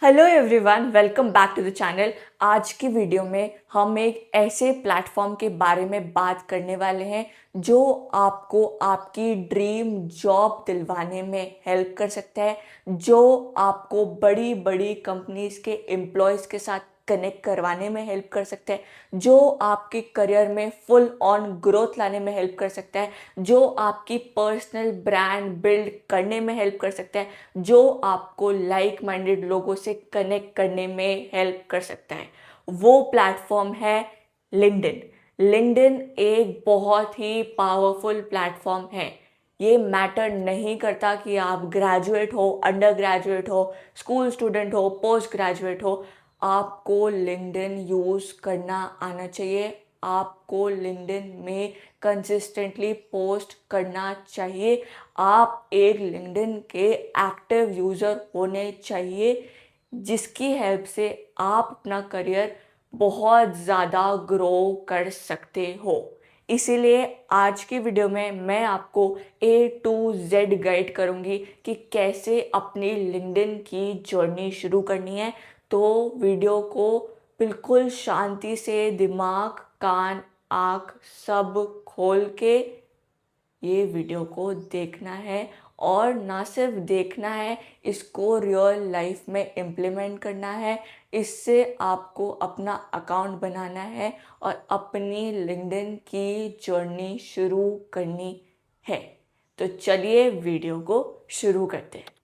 Hello everyone, welcome back to the channel. आज की video में हम एक ऐसे प्लेटफॉर्म के बारे में बात करने वाले हैं जो आपको आपकी ड्रीम जॉब दिलवाने में हेल्प कर सकता है, जो आपको बड़ी बड़ी कंपनीज के एम्प्लॉयज़ के साथ कनेक्ट करवाने में हेल्प कर सकता है, जो आपके करियर में फुल ऑन ग्रोथ लाने में हेल्प कर सकता है, जो आपकी पर्सनल ब्रांड बिल्ड करने में हेल्प कर सकता है, जो आपको लाइक माइंडेड लोगों से कनेक्ट करने में हेल्प कर सकता है। वो प्लेटफॉर्म है लिंक्डइन। लिंक्डइन एक बहुत ही पावरफुल प्लेटफॉर्म है। ये मैटर नहीं करता कि आप ग्रेजुएट हो, अंडर ग्रेजुएट हो, स्कूल स्टूडेंट हो, पोस्ट ग्रेजुएट हो, आपको लिंक्डइन यूज़ करना आना चाहिए। आपको लिंक्डइन में कंसिस्टेंटली पोस्ट करना चाहिए। आप एक लिंक्डइन के एक्टिव यूज़र होने चाहिए, जिसकी हेल्प से आप अपना करियर बहुत ज़्यादा ग्रो कर सकते हो। इसीलिए आज की वीडियो में मैं आपको A to Z गाइड करूँगी कि कैसे अपनी लिंक्डइन की जर्नी शुरू करनी है। तो वीडियो को बिल्कुल शांति से दिमाग, कान, आँख सब खोल के ये वीडियो को देखना है, और ना सिर्फ देखना है, इसको रियल लाइफ में इम्प्लीमेंट करना है। इससे आपको अपना अकाउंट बनाना है और अपनी लिंक्डइन की जर्नी शुरू करनी है। तो चलिए वीडियो को शुरू करते हैं।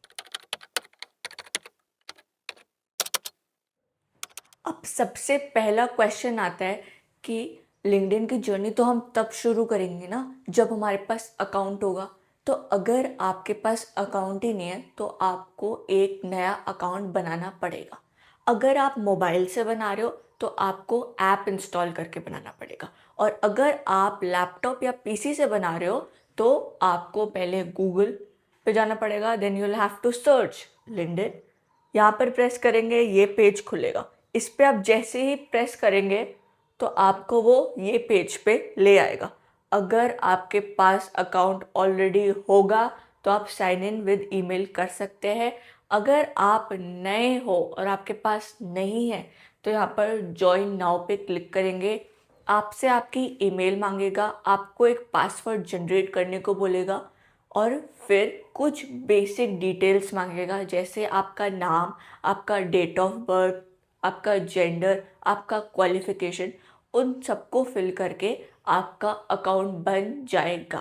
अब सबसे पहला क्वेश्चन आता है कि लिंक्डइन की जर्नी तो हम तब शुरू करेंगे ना जब हमारे पास अकाउंट होगा। तो अगर आपके पास अकाउंट ही नहीं है तो आपको एक नया अकाउंट बनाना पड़ेगा। अगर आप मोबाइल से बना रहे हो तो आपको ऐप इंस्टॉल करके बनाना पड़ेगा, और अगर आप लैपटॉप या पीसी से बना रहे हो तो आपको पहले गूगल पे जाना पड़ेगा। Then you will have to search LinkedIn. यहाँ पर प्रेस करेंगे, ये पेज खुलेगा। इस पे आप जैसे ही प्रेस करेंगे तो आपको वो ये पेज पे ले आएगा। अगर आपके पास अकाउंट ऑलरेडी होगा तो आप साइन इन विद ईमेल कर सकते हैं। अगर आप नए हो और आपके पास नहीं है तो यहाँ पर ज्वाइन नाउ पे क्लिक करेंगे। आपसे आपकी ईमेल मांगेगा, आपको एक पासवर्ड जनरेट करने को बोलेगा, और फिर कुछ बेसिक डिटेल्स मांगेगा, जैसे आपका नाम, आपका डेट ऑफ बर्थ, आपका जेंडर, आपका क्वालिफिकेशन। उन सबको फिल करके आपका अकाउंट बन जाएगा।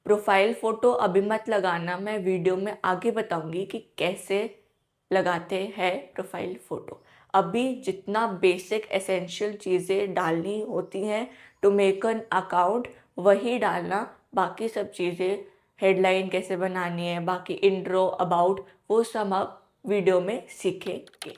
प्रोफाइल फ़ोटो अभी मत लगाना, मैं वीडियो में आगे बताऊंगी कि कैसे लगाते हैं प्रोफाइल फ़ोटो। अभी जितना बेसिक एसेंशियल चीज़ें डालनी होती हैं टू मेक एन अकाउंट वही डालना। बाकी सब चीज़ें, हेडलाइन कैसे बनानी है, बाकी इंट्रो, अबाउट, वो सब आप वीडियो में सीखेंगे।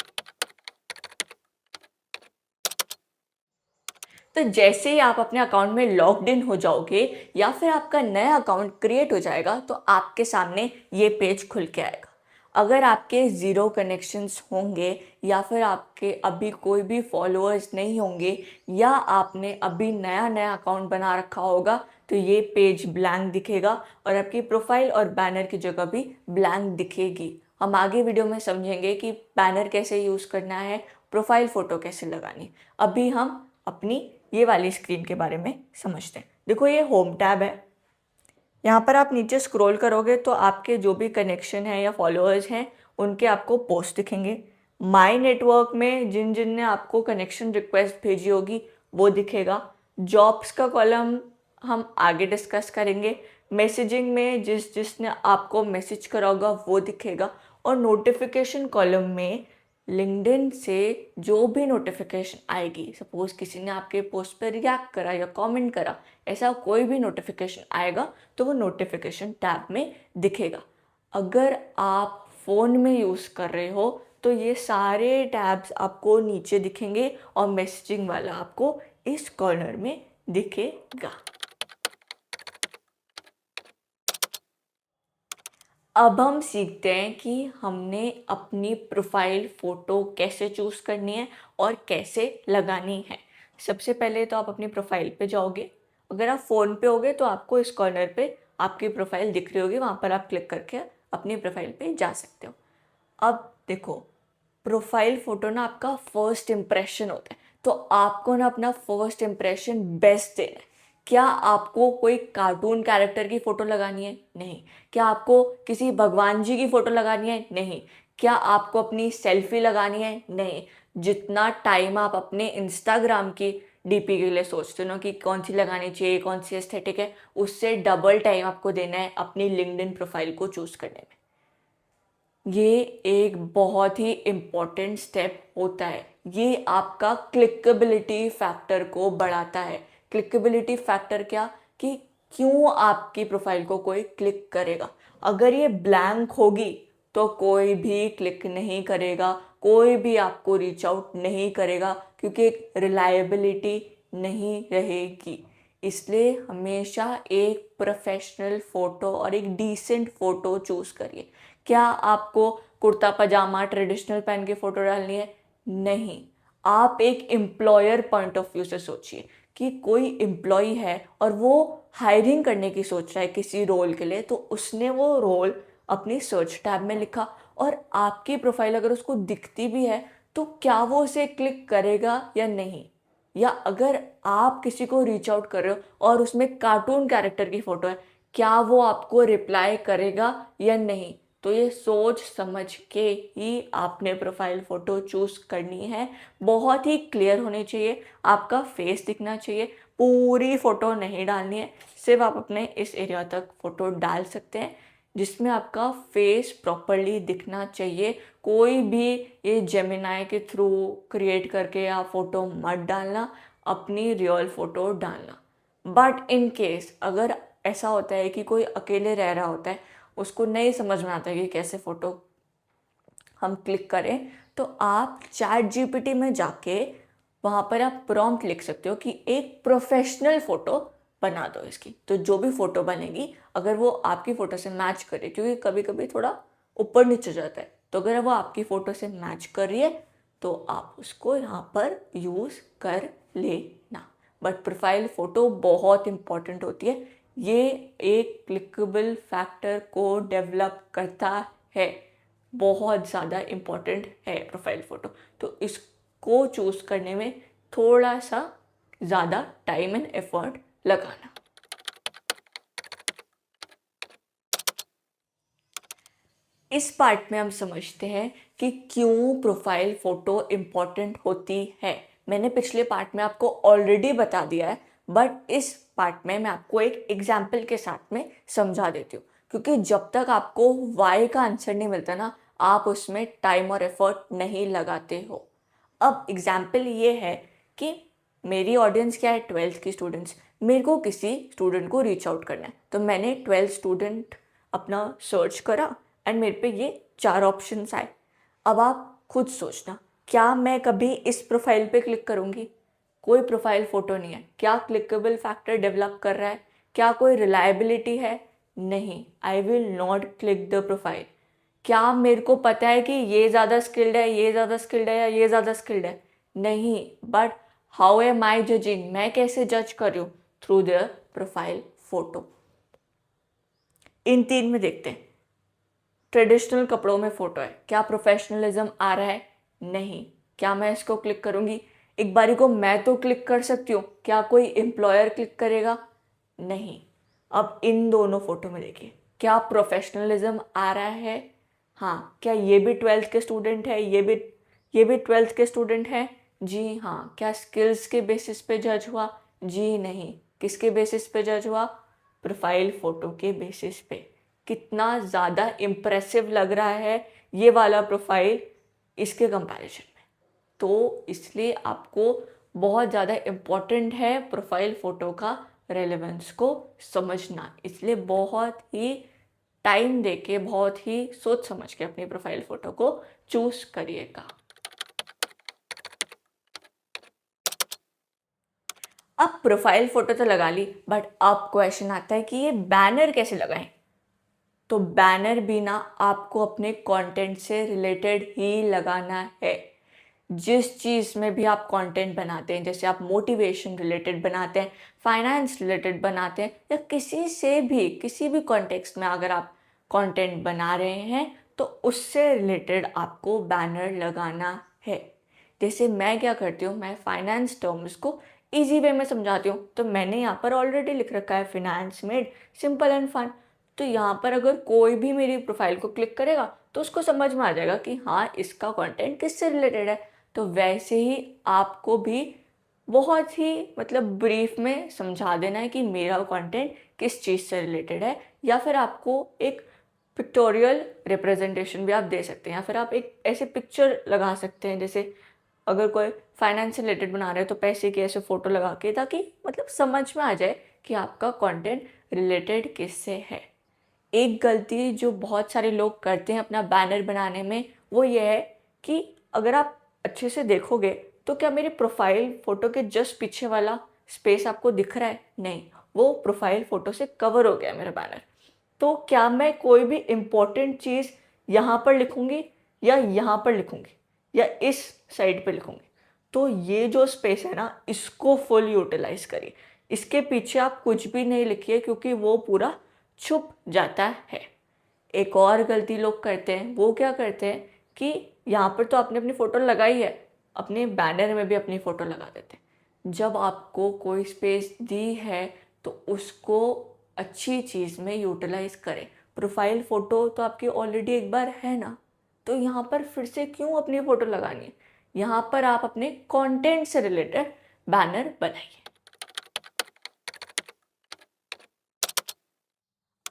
तो जैसे ही आप अपने अकाउंट में लॉग्ड इन हो जाओगे या फिर आपका नया अकाउंट क्रिएट हो जाएगा तो आपके सामने ये पेज खुल के आएगा। अगर आपके ज़ीरो कनेक्शंस होंगे या फिर आपके अभी कोई भी फॉलोअर्स नहीं होंगे या आपने अभी नया नया अकाउंट बना रखा होगा तो ये पेज ब्लैंक दिखेगा, और आपकी प्रोफाइल और बैनर की जगह भी ब्लैंक दिखेगी। हम आगे वीडियो में समझेंगे कि बैनर कैसे यूज़ करना है, प्रोफाइल फ़ोटो कैसे लगानी। अभी हम अपनी ये वाली स्क्रीन के बारे में समझते हैं। देखो, ये होम टैब है। यहाँ पर आप नीचे स्क्रॉल करोगे तो आपके जो भी कनेक्शन है या फॉलोअर्स हैं उनके आपको पोस्ट दिखेंगे। माय नेटवर्क में जिन जिन ने आपको कनेक्शन रिक्वेस्ट भेजी होगी वो दिखेगा। जॉब्स का कॉलम हम आगे डिस्कस करेंगे। मैसेजिंग में जिस जिसने आपको मैसेज करा होगा वो दिखेगा। और नोटिफिकेशन कॉलम में लिंक्डइन से जो भी नोटिफिकेशन आएगी, सपोज किसी ने आपके पोस्ट पर रिएक्ट करा या कमेंट करा, ऐसा कोई भी नोटिफिकेशन आएगा तो वो नोटिफिकेशन टैब में दिखेगा। अगर आप फ़ोन में यूज़ कर रहे हो तो ये सारे टैब्स आपको नीचे दिखेंगे और मैसेजिंग वाला आपको इस कॉर्नर में दिखेगा। अब हम सीखते हैं कि हमने अपनी प्रोफाइल फ़ोटो कैसे चूज़ करनी है और कैसे लगानी है। सबसे पहले तो आप अपनी प्रोफाइल पे जाओगे। अगर आप फ़ोन पे होगे तो आपको इस कॉर्नर पे आपकी प्रोफाइल दिख रही होगी, वहाँ पर आप क्लिक करके अपनी प्रोफाइल पे जा सकते हो। अब देखो, प्रोफाइल फ़ोटो ना आपका फर्स्ट इम्प्रेशन होता है, तो आपको ना अपना फर्स्ट इम्प्रेशन बेस्ट देना है। क्या आपको कोई कार्टून कैरेक्टर की फ़ोटो लगानी है? नहीं। क्या आपको किसी भगवान जी की फ़ोटो लगानी है? नहीं। क्या आपको अपनी सेल्फी लगानी है? नहीं। जितना टाइम आप अपने इंस्टाग्राम की डीपी के लिए सोचते हो ना कि कौन सी लगानी चाहिए, कौन सी एस्थेटिक है, उससे डबल टाइम आपको देना है अपनी लिंक्डइन प्रोफाइल को चूज़ करने में। ये एक बहुत ही इम्पॉर्टेंट स्टेप होता है। ये आपका क्लिकेबिलिटी फैक्टर को बढ़ाता है। क्लिकेबिलिटी फैक्टर क्या, कि क्यों आपकी प्रोफाइल को कोई क्लिक करेगा। अगर ये ब्लैंक होगी तो कोई भी क्लिक नहीं करेगा, कोई भी आपको रीच आउट नहीं करेगा, क्योंकि एक रिलायबिलिटी नहीं रहेगी। इसलिए हमेशा एक प्रोफेशनल फ़ोटो और एक डिसेंट फ़ोटो चूज़ करिए। क्या आपको कुर्ता पजामा ट्रेडिशनल पहन के फ़ोटो डालनी है? नहीं। आप एक एम्प्लॉयर पॉइंट ऑफ व्यू से सोचिए कि कोई एम्प्लॉय है और वो हायरिंग करने की सोच रहा है किसी रोल के लिए, तो उसने वो रोल अपनी सर्च टैब में लिखा और आपकी प्रोफाइल अगर उसको दिखती भी है तो क्या वो उसे क्लिक करेगा या नहीं। या अगर आप किसी को रीच आउट कर रहे हो और उसमें कार्टून कैरेक्टर की फ़ोटो है, क्या वो आपको रिप्लाई करेगा या नहीं। तो ये सोच समझ के ही आपने प्रोफाइल फ़ोटो चूज़ करनी है। बहुत ही क्लियर होनी चाहिए, आपका फेस दिखना चाहिए, पूरी फ़ोटो नहीं डालनी है। सिर्फ आप अपने इस एरिया तक फ़ोटो डाल सकते हैं जिसमें आपका फेस प्रॉपरली दिखना चाहिए। कोई भी ये जेमिनाई के थ्रू क्रिएट करके या फ़ोटो मत डालना, अपनी रियल फ़ोटो डालना। बट इन केस अगर ऐसा होता है कि कोई अकेले रह रहा होता है, उसको नहीं समझ में आता है कि कैसे फ़ोटो हम क्लिक करें, तो आप चैट जीपीटी में जाके वहाँ पर आप प्रॉम्प्ट लिख सकते हो कि एक प्रोफेशनल फ़ोटो बना दो इसकी। तो जो भी फ़ोटो बनेगी अगर वो आपकी फ़ोटो से मैच करे, क्योंकि कभी कभी थोड़ा ऊपर नीचे जाता है, तो अगर वो आपकी फ़ोटो से मैच कर रही है तो आप उसको यहाँ पर यूज़ कर लेना। बट प्रोफाइल फ़ोटो बहुत इम्पॉर्टेंट होती है। ये एक क्लिकेबल फैक्टर को डेवलप करता है। बहुत ज़्यादा इम्पॉर्टेंट है प्रोफाइल फ़ोटो। तो इसको चूज़ करने में थोड़ा सा ज़्यादा टाइम एंड एफर्ट लगाना। इस पार्ट में हम समझते हैं कि क्यों प्रोफाइल फ़ोटो इम्पॉर्टेंट होती है। मैंने पिछले पार्ट में आपको ऑलरेडी बता दिया है, बट इस पार्ट में मैं आपको एक एग्जाम्पल के साथ में समझा देती हूँ, क्योंकि जब तक आपको वाई का आंसर नहीं मिलता ना, आप उसमें टाइम और एफर्ट नहीं लगाते हो। अब एग्जाम्पल ये है कि मेरी ऑडियंस क्या है, 12th की स्टूडेंट्स। मेरे को किसी स्टूडेंट को रीच आउट करना है, तो मैंने 12 स्टूडेंट अपना सर्च करा एंड मेरे पे ये 4 ऑप्शंस आए। अब आप खुद सोचना, क्या मैं कभी इस प्रोफाइल पे क्लिक करूँगी? कोई प्रोफाइल फ़ोटो नहीं है। क्या क्लिकेबल फैक्टर डेवलप कर रहा है? क्या कोई रिलायबिलिटी है? नहीं। I will not click the profile. क्या मेरे को पता है कि ये ज़्यादा स्किल्ड है, ये ज़्यादा स्किल्ड है या ये ज़्यादा स्किल्ड है? नहीं। But how am I judging? मैं कैसे जज कर रही हूँ? Through the profile photo. इन 3 में देखते हैं। ट्रेडिशनल कपड़ों में फ़ोटो है, क्या प्रोफेशनलिज्म आ रहा है? नहीं। क्या मैं इसको क्लिक करूँगी? एक बारी को मैं तो क्लिक कर सकती हूँ, क्या कोई एम्प्लॉयर क्लिक करेगा? नहीं। अब इन दोनों फ़ोटो में देखिए, क्या प्रोफेशनलिज्म आ रहा है? हाँ। क्या ये भी 12th के स्टूडेंट है, ये भी 12th के स्टूडेंट हैं? जी हाँ। क्या स्किल्स के बेसिस पे जज हुआ? जी नहीं। किसके बेसिस पे जज हुआ? प्रोफाइल फ़ोटो के बेसिस पे। कितना ज़्यादा इम्प्रेसिव लग रहा है ये वाला प्रोफाइल इसके कंपैरिजन में। तो इसलिए आपको बहुत ज़्यादा इम्पॉर्टेंट है प्रोफाइल फ़ोटो का रेलेवेंस को समझना। इसलिए बहुत ही टाइम देके, बहुत ही सोच समझ के अपनी प्रोफाइल फ़ोटो को चूज़ करिएगा। अब प्रोफाइल फ़ोटो तो लगा ली, बट अब क्वेश्चन आता है कि ये बैनर कैसे लगाएं। तो बैनर भी ना आपको अपने कंटेंट से रिलेटेड ही लगाना है। जिस चीज़ में भी आप कंटेंट बनाते हैं, जैसे आप मोटिवेशन रिलेटेड बनाते हैं, फाइनेंस रिलेटेड बनाते हैं, या किसी भी कॉन्टेक्स्ट में अगर आप कंटेंट बना रहे हैं, तो उससे रिलेटेड आपको बैनर लगाना है। जैसे मैं क्या करती हूँ, मैं फाइनेंस टर्म्स को इजी वे में समझाती हूँ, तो मैंने यहाँ पर ऑलरेडी लिख रखा है finance made simple and fun. तो यहाँ पर अगर कोई भी मेरी प्रोफाइल को क्लिक करेगा तो उसको समझ में आ जाएगा कि हाँ, इसका कंटेंट किससे रिलेटेड है। तो वैसे ही आपको भी बहुत ही मतलब ब्रीफ में समझा देना है कि मेरा कंटेंट किस चीज़ से रिलेटेड है, या फिर आपको एक पिक्टोरियल रिप्रेजेंटेशन भी आप दे सकते हैं, या फिर आप एक ऐसे पिक्चर लगा सकते हैं, जैसे अगर कोई फाइनेंस से रिलेटेड बना रहे हो तो पैसे की ऐसे फ़ोटो लगा के, ताकि मतलब समझ में आ जाए कि आपका कंटेंट रिलेटेड किससे है। एक गलती जो बहुत सारे लोग करते हैं अपना बैनर बनाने में, वो ये है कि अगर आप अच्छे से देखोगे तो क्या मेरी प्रोफाइल फ़ोटो के जस्ट पीछे वाला स्पेस आपको दिख रहा है? नहीं, वो प्रोफाइल फ़ोटो से कवर हो गया मेरा बैनर। तो क्या मैं कोई भी इम्पोर्टेंट चीज़ यहाँ पर लिखूँगी या यहाँ पर लिखूँगी या इस साइड पे लिखूँगी? तो ये जो स्पेस है ना, इसको फुल यूटिलाइज करिए। इसके पीछे आप कुछ भी नहीं लिखिए, क्योंकि वो पूरा छुप जाता है। एक और गलती लोग करते हैं, वो क्या करते हैं कि यहाँ पर तो आपने अपनी फ़ोटो लगाई है, अपने बैनर में भी अपनी फ़ोटो लगा देते हैं। जब आपको कोई स्पेस दी है तो उसको अच्छी चीज़ में यूटिलाइज करें। प्रोफाइल फ़ोटो तो आपकी ऑलरेडी एक बार है ना, तो यहाँ पर फिर से क्यों अपनी फ़ोटो लगानी है? यहाँ पर आप अपने कंटेंट से रिलेटेड बैनर बनाइए।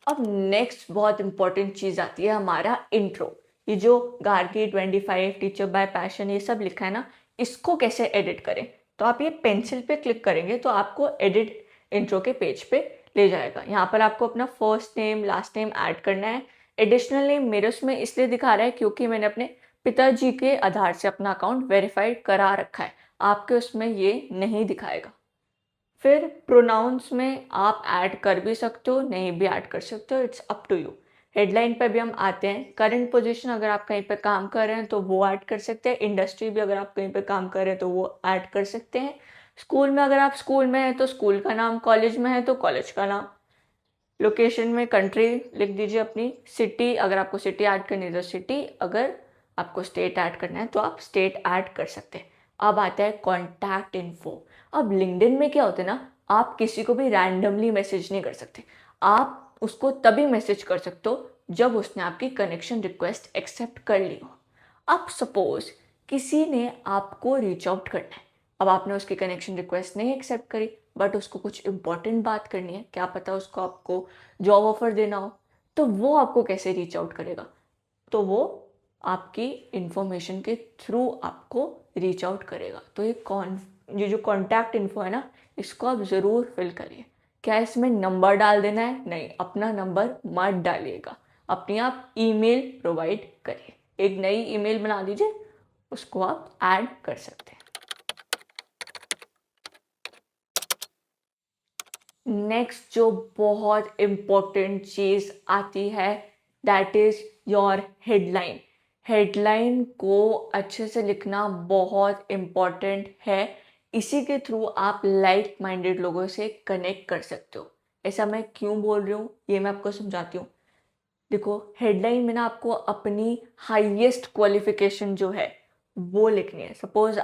अब नेक्स्ट बहुत इंपॉर्टेंट चीज़ आती है हमारा इंट्रो। ये जो गार्गी 25 टीचर बाय पैशन ये सब लिखा है ना, इसको कैसे एडिट करें? तो आप ये पेंसिल पे क्लिक करेंगे तो आपको एडिट इंट्रो के पेज पे ले जाएगा। यहाँ पर आपको अपना first name last name add करना है। एडिशनल नेम मेरे उसमें इसलिए दिखा रहा है क्योंकि मैंने अपने पिताजी के आधार से अपना अकाउंट वेरीफाइड करा रखा है, आपके उसमें ये नहीं दिखाएगा। फिर प्रोनाउंस में आप ऐड कर भी सकते हो, नहीं भी ऐड कर सकते हो, it's up to you. Headline पे भी हम आते हैं। करंट पोजीशन अगर आप कहीं पे काम कर रहे हैं तो वो ऐड कर सकते हैं। इंडस्ट्री भी अगर आप कहीं पे काम कर रहे हैं तो वो ऐड कर सकते हैं। स्कूल में अगर आप स्कूल में हैं तो स्कूल का नाम, कॉलेज में है तो कॉलेज का नाम। लोकेशन में कंट्री लिख दीजिए अपनी। सिटी अगर आपको सिटी ऐड करनी है तो सिटी, अगर आपको स्टेट ऐड करना है तो आप स्टेट ऐड कर सकते हैं। अब आता है कॉन्टैक्ट इन्फो। अब लिंक्डइन में क्या होता है ना, आप किसी को भी रैंडमली मैसेज नहीं कर सकते। आप उसको तभी मैसेज कर सकते हो जब उसने आपकी कनेक्शन रिक्वेस्ट एक्सेप्ट कर ली हो। अब सपोज किसी ने आपको रीच आउट करना है, अब आपने उसकी कनेक्शन रिक्वेस्ट नहीं एक्सेप्ट करी, बट उसको कुछ इंपॉर्टेंट बात करनी है, क्या पता उसको आपको जॉब ऑफर देना हो, तो वो आपको कैसे रीच आउट करेगा? तो वो आपकी इंफॉर्मेशन के थ्रू आपको रीच आउट करेगा। तो ये जो कॉन्टैक्ट इन्फो है ना, इसको आप ज़रूर फिल करिए। क्या इसमें नंबर डाल देना है? नहीं, अपना नंबर मत डालिएगा। अपनी आप ईमेल प्रोवाइड करिए। एक नई ईमेल बना दीजिए, उसको आप ऐड कर सकते हैं। नेक्स्ट जो बहुत इम्पोर्टेंट चीज़ आती है, that is your headline. Headline को अच्छे से लिखना बहुत इम्पॉर्टेंट है। इसी के थ्रू आप लाइक माइंडेड लोगों से कनेक्ट कर सकते हो। ऐसा मैं क्यों बोल रही हूँ ये मैं आपको समझाती हूँ। देखो, हेडलाइन में ना आपको अपनी हाईएस्ट क्वालिफिकेशन जो है वो लिखनी है। सपोज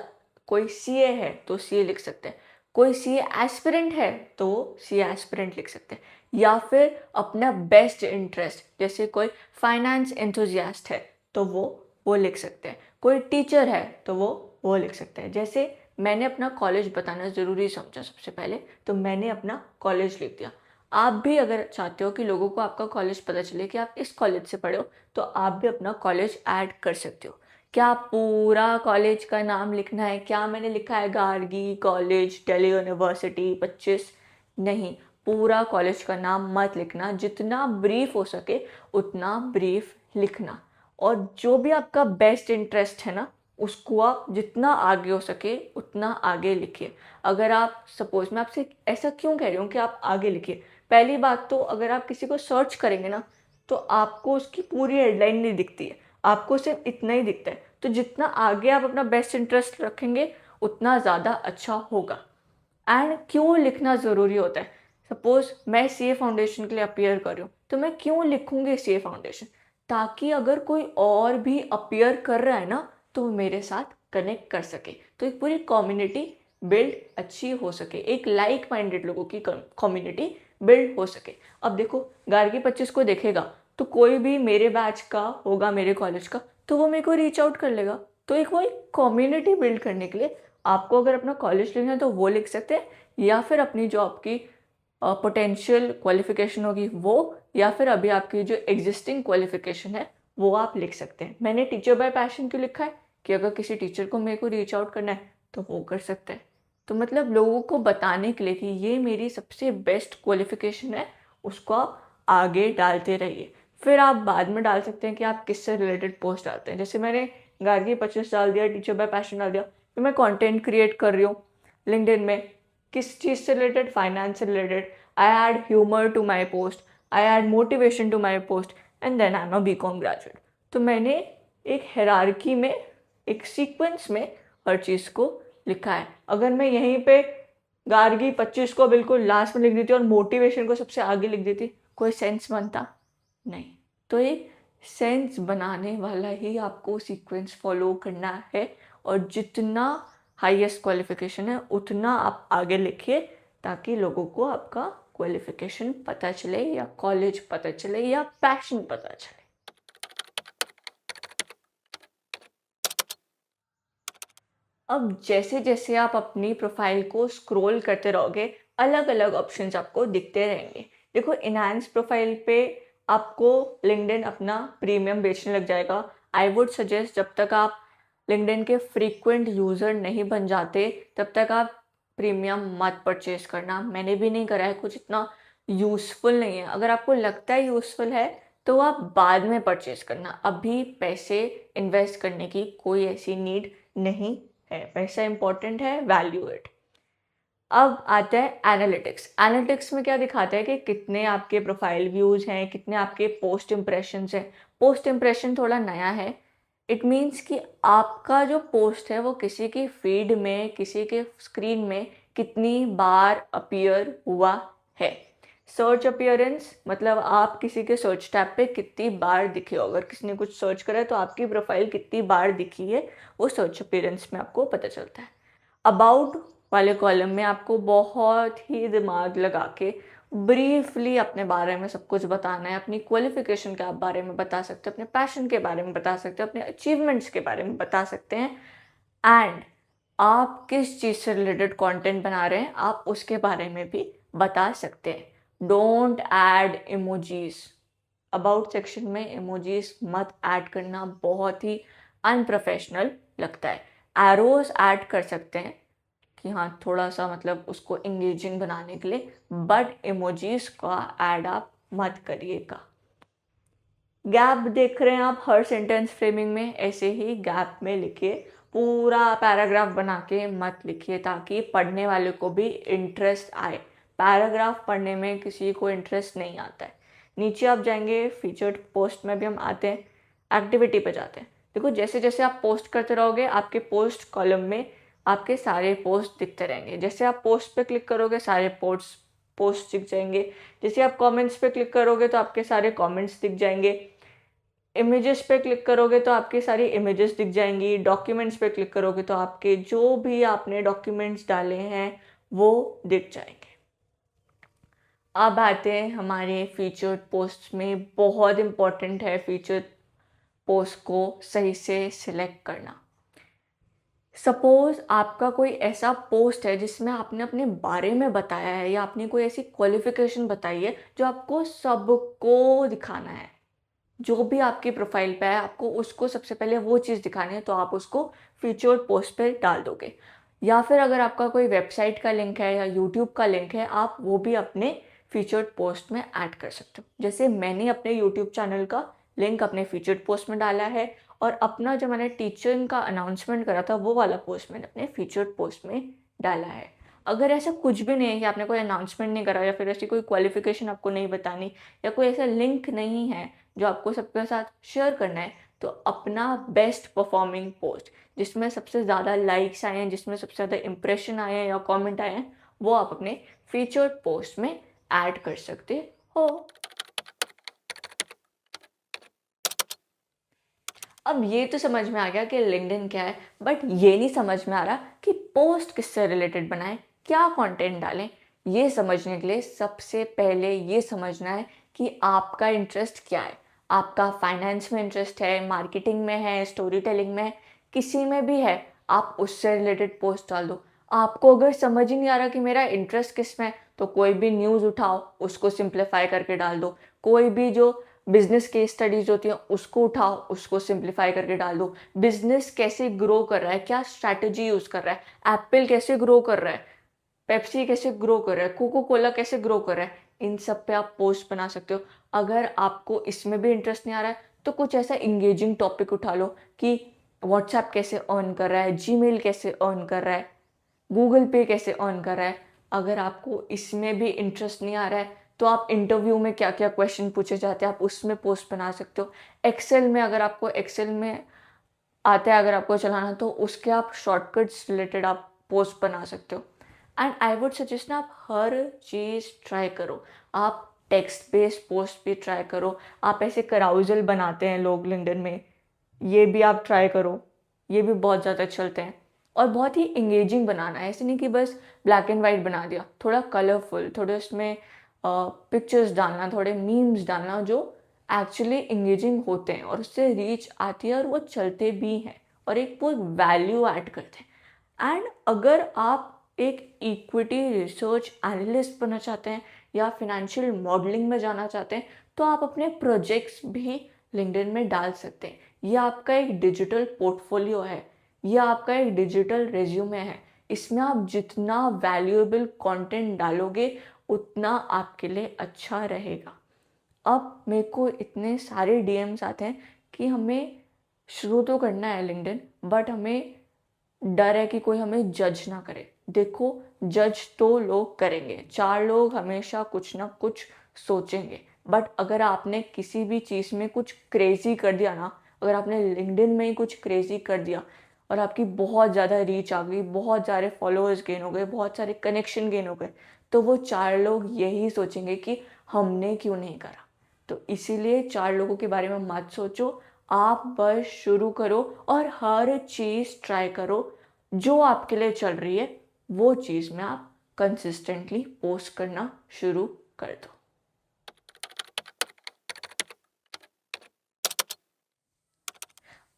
कोई सीए है तो सीए लिख सकते हैं, कोई सीए एस्पिरेंट है तो सीए एस्पिरेंट लिख सकते हैं, या फिर अपना बेस्ट इंटरेस्ट, जैसे कोई फाइनेंस एंथुजियास्ट है तो वो लिख सकते हैं, कोई टीचर है तो वो लिख सकते हैं। जैसे मैंने अपना कॉलेज बताना ज़रूरी समझा सबसे पहले, तो मैंने अपना कॉलेज लिख दिया। आप भी अगर चाहते हो कि लोगों को आपका कॉलेज पता चले कि आप इस कॉलेज से पढ़े हो, तो आप भी अपना कॉलेज ऐड कर सकते हो। क्या पूरा कॉलेज का नाम लिखना है? क्या मैंने लिखा है गार्गी कॉलेज दिल्ली यूनिवर्सिटी 25? नहीं, पूरा कॉलेज का नाम मत लिखना। जितना ब्रीफ हो सके उतना ब्रीफ लिखना। और जो भी आपका बेस्ट इंटरेस्ट है ना, उसको आप जितना आगे हो सके उतना आगे लिखिए। अगर आप सपोज, मैं आपसे ऐसा क्यों कह रही हूँ कि आप आगे लिखिए, पहली बात तो अगर आप किसी को सर्च करेंगे ना तो आपको उसकी पूरी हेडलाइन नहीं दिखती है, आपको सिर्फ इतना ही दिखता है। तो जितना आगे आप अपना बेस्ट इंटरेस्ट रखेंगे उतना ज़्यादा अच्छा होगा। एंड क्यों लिखना ज़रूरी होता है? सपोज मैं सीए फाउंडेशन के लिए अपीयर कर रही हूँ तो मैं क्यों लिखूँगी सीए फाउंडेशन? ताकि अगर कोई और भी अपीयर कर रहा है ना तो वो मेरे साथ कनेक्ट कर सके, तो एक पूरी कम्युनिटी बिल्ड अच्छी हो सके, एक लाइक माइंडेड लोगों की कम्युनिटी बिल्ड हो सके। अब देखो, गार्गी 25 को देखेगा तो कोई भी मेरे बैच का होगा, मेरे कॉलेज का, तो वो मेरे को रीच आउट कर लेगा। तो एक वो एक कम्युनिटी बिल्ड करने के लिए आपको अगर अपना कॉलेज लिखना है तो वो लिख सकते हैं, या फिर अपनी जॉब की पोटेंशियल क्वालिफिकेशन होगी वो, या फिर अभी आपकी जो एग्जिस्टिंग क्वालिफिकेशन है वो आप लिख सकते हैं। मैंने टीचर बाय पैशन क्यों लिखा है कि अगर किसी टीचर को मेरे को रीच आउट करना है तो वो कर सकते हैं। तो मतलब लोगों को बताने के लिए कि ये मेरी सबसे बेस्ट क्वालिफिकेशन है, उसको आप आगे डालते रहिए। फिर आप बाद में डाल सकते हैं कि आप किससे रिलेटेड पोस्ट डालते हैं। जैसे मैंने गार्गी 25 डाल दिया, टीचर बाय पैशन डाल दिया, फिर मैं कंटेंट क्रिएट कर रही हूँ लिंक्डइन में, किस चीज़ से रिलेटेड, फाइनेंस से related. I add humour to my post, I add motivation to my post, and then I am a BCom graduate. तो मैंने एक हायरार्की में, एक सीक्वेंस में हर चीज़ को लिखा है। अगर मैं यहीं पे गार्गी 25 को बिल्कुल लास्ट में लिख देती और मोटिवेशन को सबसे आगे लिख देती, कोई सेंस बनता नहीं। तो एक सेंस बनाने वाला ही आपको सीक्वेंस फॉलो करना है, और जितना हाईएस्ट क्वालिफिकेशन है उतना आप आगे लिखिए, ताकि लोगों को आपका क्वालिफिकेशन पता चले, या कॉलेज पता चले, या पैशन पता चले। अब जैसे जैसे आप अपनी प्रोफाइल को स्क्रॉल करते रहोगे, अलग अलग ऑप्शंस आपको दिखते रहेंगे। देखो, इनहैंस प्रोफाइल पे आपको लिंक्डइन अपना प्रीमियम बेचने लग जाएगा। आई वुड सजेस्ट, जब तक आप लिंक्डइन के फ्रीक्वेंट यूज़र नहीं बन जाते तब तक आप प्रीमियम मत परचेज करना। मैंने भी नहीं करा है, कुछ इतना यूज़फुल नहीं है। अगर आपको लगता है यूज़फुल है तो आप बाद में परचेज करना, अभी पैसे इन्वेस्ट करने की कोई ऐसी नीड नहीं है। पैसा इंपॉर्टेंट है, वैल्यू इट। अब आता है एनालिटिक्स। एनालिटिक्स में क्या दिखाता है कि कितने आपके प्रोफाइल व्यूज हैं, कितने आपके पोस्ट इम्प्रेशंस हैं। पोस्ट इम्प्रेशन थोड़ा नया है। इट मीन्स कि आपका जो पोस्ट है वो किसी की फीड में, किसी के स्क्रीन में कितनी बार अपीयर हुआ है। सर्च अपीयरेंस मतलब आप किसी के सर्च टैब पे कितनी बार दिखे हो। अगर किसी ने कुछ सर्च करा है तो आपकी प्रोफाइल कितनी बार दिखी है, वो सर्च अपीयरेंस में आपको पता चलता है। अबाउट वाले कॉलम में आपको बहुत ही दिमाग लगा के ब्रीफली अपने बारे में सब कुछ बताना है। अपनी क्वालिफिकेशन के बारे में बता सकते हैं, अपने पैशन के बारे में बता सकते हैं, अपने अचीवमेंट्स के बारे में बता सकते हैं, एंड आप किस चीज़ से रिलेटेड कंटेंट बना रहे हैं आप उसके बारे में भी बता सकते हैं। Don't add emojis. About section में इमोजीज मत ऐड करना, बहुत ही अनप्रोफेशनल लगता है। एरोज ऐड कर सकते हैं कि हाँ, थोड़ा सा मतलब उसको इंगेजिंग बनाने के लिए, बट इमोजीज का ऐड आप मत करिएगा। गैप देख रहे हैं आप हर सेंटेंस फ्रेमिंग में, ऐसे ही गैप में लिखिए। पूरा पैराग्राफ बना के मत लिखिए, ताकि पढ़ने वाले को भी इंटरेस्ट आए। पैराग्राफ पढ़ने में किसी को इंटरेस्ट नहीं आता है। नीचे आप जाएंगे, फीचर्ड पोस्ट में भी हम आते हैं, एक्टिविटी पे जाते हैं। देखो, जैसे जैसे आप पोस्ट करते रहोगे आपके पोस्ट कॉलम में आपके सारे पोस्ट दिखते रहेंगे। जैसे आप पोस्ट पे क्लिक करोगे सारे पोस्ट दिख जाएंगे। जैसे आप कमेंट्स पे क्लिक करोगे तो आपके सारे कमेंट्स दिख जाएंगे। इमेजेस पे क्लिक करोगे तो आपकी सारी इमेजेस दिख जाएंगी। डॉक्यूमेंट्स पे क्लिक करोगे तो आपके जो भी आपने डॉक्यूमेंट्स डाले हैं वो दिख जाएंगे। अब आते हैं हमारे फीचर्ड पोस्ट में। बहुत इंपॉर्टेंट है फीचर्ड पोस्ट को सही से सिलेक्ट करना। सपोज आपका कोई ऐसा पोस्ट है जिसमें आपने अपने बारे में बताया है, या आपने कोई ऐसी क्वालिफिकेशन बताई है जो आपको सबको दिखाना है। जो भी आपकी प्रोफाइल पे है आपको उसको सबसे पहले वो चीज़ दिखानी है, तो आप उसको फीचर्ड पोस्ट पे डाल दोगे। या फिर अगर आपका कोई वेबसाइट का लिंक है या यूट्यूब का लिंक है, आप वो भी अपने फीचर्ड पोस्ट में ऐड कर सकते हो। जैसे मैंने अपने यूट्यूब चैनल का लिंक अपने फीचर्ड पोस्ट में डाला है, और अपना जो मैंने टीचिंग का अनाउंसमेंट करा था वो वाला पोस्ट मैंने अपने फीचर्ड पोस्ट में डाला है। अगर ऐसा कुछ भी नहीं है कि आपने कोई अनाउंसमेंट नहीं करा, या फिर ऐसी कोई क्वालिफिकेशन आपको नहीं बतानी, या कोई ऐसा लिंक नहीं है जो आपको सबके साथ शेयर करना है, तो अपना बेस्ट परफॉर्मिंग पोस्ट जिसमें सबसे ज़्यादा लाइक्स आए हैं, जिसमें सबसे ज़्यादा इंप्रेशन आए हैं या कमेंट आए हैं, वो आप अपने फीचर्ड पोस्ट में ऐड कर सकते हो। अब ये तो समझ में आ गया कि लिंक्डइन क्या है, बट ये नहीं समझ में आ रहा कि पोस्ट किससे रिलेटेड बनाएं, क्या कंटेंट डालें। ये समझने के लिए सबसे पहले ये समझना है कि आपका इंटरेस्ट क्या है। आपका फाइनेंस में इंटरेस्ट है, मार्केटिंग में है, स्टोरी टेलिंग में है, किसी में भी है, आप उससे रिलेटेड पोस्ट डाल दो। आपको अगर समझ ही नहीं आ रहा कि मेरा इंटरेस्ट किस में है, तो कोई भी न्यूज़ उठाओ, उसको सिंप्लीफाई करके डाल दो। कोई भी जो बिजनेस केस स्टडीज होती हैं उसको उठाओ, उसको सिंप्लीफाई करके डाल दो। बिजनेस कैसे ग्रो कर रहा है, क्या स्ट्रैटेजी यूज़ कर रहा है, एप्पल कैसे ग्रो कर रहा है, पेप्सी कैसे ग्रो कर रहा है, कोको कोला कैसे ग्रो कर रहा है, इन सब पे आप पोस्ट बना सकते हो। अगर आपको इसमें भी इंटरेस्ट नहीं आ रहा है तो कुछ ऐसा इंगेजिंग टॉपिक उठा लो कि व्हाट्सएप कैसे अर्न कर रहा है, जीमेल कैसे अर्न कर रहा है, गूगल पे कैसे अर्न कर रहा है। अगर आपको इसमें भी इंटरेस्ट नहीं आ रहा है तो आप इंटरव्यू में क्या क्या क्वेश्चन पूछे जाते हैं आप उसमें पोस्ट बना सकते हो। एक्सेल में अगर आपको एक्सेल में आता है, अगर आपको चलाना, तो उसके आप शॉर्टकट्स रिलेटेड आप पोस्ट बना सकते हो। एंड आई वुड सजेस्ट ना, आप हर चीज़ ट्राई करो। आप टेक्स्ट बेस्ड पोस्ट भी ट्राई करो। आप ऐसे कराउजल बनाते हैं लोग लिंक्डइन में, ये भी आप ट्राई करो, ये भी बहुत ज़्यादा चलते हैं। और बहुत ही इंगेजिंग बनाना है, ऐसे नहीं कि बस ब्लैक एंड वाइट बना दिया, थोड़ा कलरफुल, थोड़े उसमें पिक्चर्स डालना, थोड़े मीम्स डालना जो एक्चुअली इंगेजिंग होते हैं और उससे रीच आती है और वो चलते भी हैं और एक वो वैल्यू ऐड करते हैं। एंड अगर आप एक इक्विटी रिसर्च एनालिस्ट बनना चाहते हैं या फिनेंशियल मॉडलिंग में जाना चाहते हैं तो आप अपने प्रोजेक्ट्स भी लिंक्डइन में डाल सकते हैं। ये आपका एक डिजिटल पोर्टफोलियो है, ये आपका एक डिजिटल रेज्यूमे है। इसमें आप जितना वैल्यूएबल कंटेंट डालोगे उतना आपके लिए अच्छा रहेगा। अब मेरे को इतने सारे डीएम्स आते हैं कि हमें शुरू तो करना है लिंक्डइन, बट हमें डर है कि कोई हमें जज ना करे। देखो, जज तो लोग करेंगे, 4 लोग हमेशा कुछ ना कुछ सोचेंगे। बट अगर आपने किसी भी चीज़ में कुछ क्रेजी कर दिया ना, अगर आपने लिंक्डइन में ही कुछ क्रेजी कर दिया और आपकी बहुत ज़्यादा रीच आ गई, बहुत सारे फॉलोअर्स गेन हो गए, बहुत सारे कनेक्शन गेन हो गए, तो वो 4 लोग यही सोचेंगे कि हमने क्यों नहीं करा। तो इसीलिए 4 लोगों के बारे में मत सोचो, आप बस शुरू करो और हर चीज़ ट्राई करो। जो आपके लिए चल रही है वो चीज़ में आप कंसिस्टेंटली पोस्ट करना शुरू कर दो।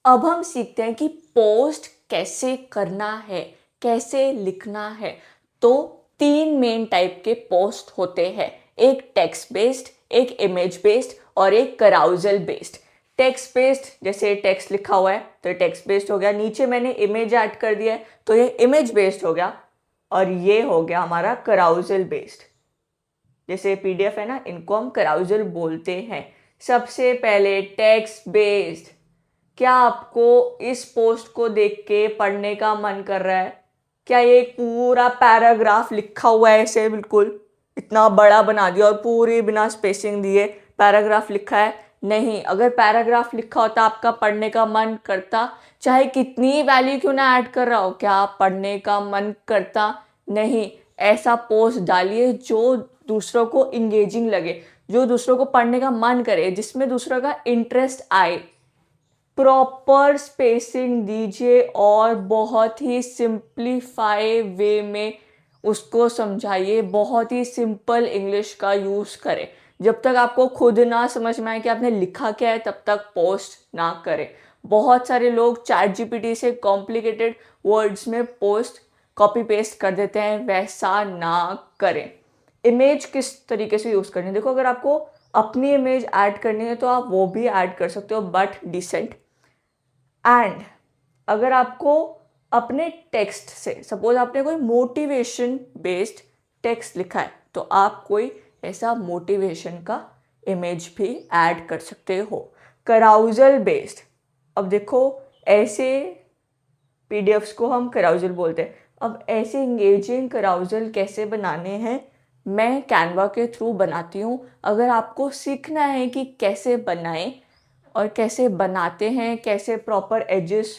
अब हम सीखते हैं कि पोस्ट कैसे करना है, कैसे लिखना है। तो 3 मेन टाइप के पोस्ट होते हैं, एक टेक्स्ट बेस्ड, एक इमेज बेस्ड और एक कराउजल बेस्ड। टेक्स्ट बेस्ड जैसे टेक्स्ट लिखा हुआ है तो टेक्स्ट बेस्ड हो गया, नीचे मैंने इमेज ऐड कर दिया है तो ये इमेज बेस्ड हो गया, और ये हो गया हमारा कराउजल बेस्ड। जैसे पीडीएफ है ना, इनको हम कराउजल बोलते हैं। सबसे पहले टेक्स्ट बेस्ड। क्या आपको इस पोस्ट को देख के पढ़ने का मन कर रहा है? क्या ये एक पूरा पैराग्राफ लिखा हुआ है, ऐसे बिल्कुल इतना बड़ा बना दिया और पूरी बिना स्पेसिंग दिए पैराग्राफ लिखा है? नहीं। अगर पैराग्राफ लिखा होता आपका पढ़ने का मन करता, चाहे कितनी वैल्यू क्यों ना ऐड कर रहा हो, क्या पढ़ने का मन करता? नहीं। ऐसा पोस्ट डालिए जो दूसरों को इंगेजिंग लगे, जो दूसरों को पढ़ने का मन करे, जिसमें दूसरों का इंटरेस्ट आए। प्रॉपर स्पेसिंग दीजिए और बहुत ही सिंप्लीफाई वे में उसको समझाइए, बहुत ही सिंपल इंग्लिश का यूज़ करें। जब तक आपको खुद ना समझ में आए कि आपने लिखा क्या है तब तक पोस्ट ना करें। बहुत सारे लोग चैट जीपीटी से कॉम्प्लिकेटेड वर्ड्स में पोस्ट कॉपी पेस्ट कर देते हैं, वैसा ना करें। इमेज किस तरीके से यूज़ करनी है, देखो, अगर आपको अपनी इमेज ऐड करनी है तो आप वो भी ऐड कर सकते हो, बट डिसेंट। एंड अगर आपको अपने टेक्स्ट से, सपोज आपने कोई मोटिवेशन बेस्ड टेक्स्ट लिखा है तो आप कोई ऐसा मोटिवेशन का इमेज भी ऐड कर सकते हो। कराउजल बेस्ड, अब देखो, ऐसे पीडीएफ्स को हम कराउजल बोलते हैं। अब ऐसे इंगेजिंग कराउजल कैसे बनाने हैं, मैं कैनवा के थ्रू बनाती हूँ। अगर आपको सीखना है कि कैसे बनाएं और कैसे बनाते हैं, कैसे प्रॉपर एजेस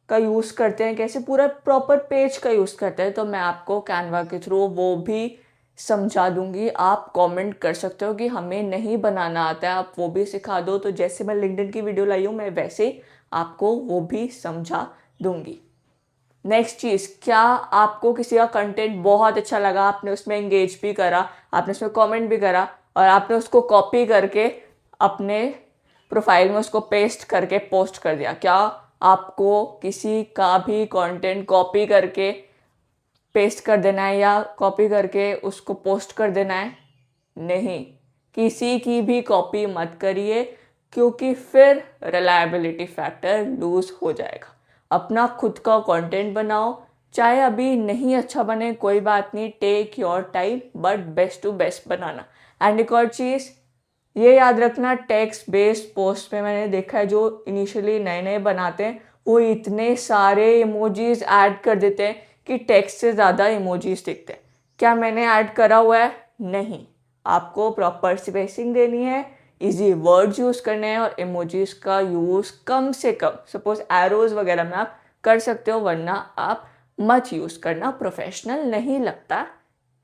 का यूज़ करते हैं, कैसे पूरा प्रॉपर पेज का यूज़ करते हैं, तो मैं आपको कैनवा के थ्रू वो भी समझा दूंगी। आप कमेंट कर सकते हो कि हमें नहीं बनाना आता है, आप वो भी सिखा दो। तो जैसे मैं लिंक्डइन की वीडियो लाई हूँ, मैं वैसे ही आपको वो भी समझा दूंगी। नेक्स्ट चीज़, क्या आपको किसी का कंटेंट बहुत अच्छा लगा, आपने उसमें एंगेज भी करा, आपने उसमें कमेंट भी करा और आपने उसको कॉपी करके अपने प्रोफाइल में उसको पेस्ट करके पोस्ट कर दिया? क्या आपको किसी का भी कंटेंट कॉपी करके पेस्ट कर देना है या कॉपी करके उसको पोस्ट कर देना है? नहीं, किसी की भी कॉपी मत करिए, क्योंकि फिर रिलायबिलिटी फैक्टर लूज हो जाएगा। अपना खुद का कंटेंट बनाओ, चाहे अभी नहीं अच्छा बने कोई बात नहीं, take your time, but best to best बनाना। एंड एक और चीज़ ये याद रखना, टेक्स्ट बेस्ड पोस्ट में मैंने देखा है जो इनिशियली नए नए बनाते हैं वो इतने सारे इमोजीज ऐड कर देते हैं कि टेक्स्ट से ज़्यादा इमोजीज दिखते हैं। क्या मैंने ऐड करा हुआ है? नहीं। आपको प्रॉपर स्पेसिंग देनी है, इजी वर्ड्स यूज़ करने हैं और इमोजीज का यूज़ कम से कम, सपोज एरोज वगैरह में आप कर सकते हो, वरना आप मत यूज़ करना, प्रोफेशनल नहीं लगता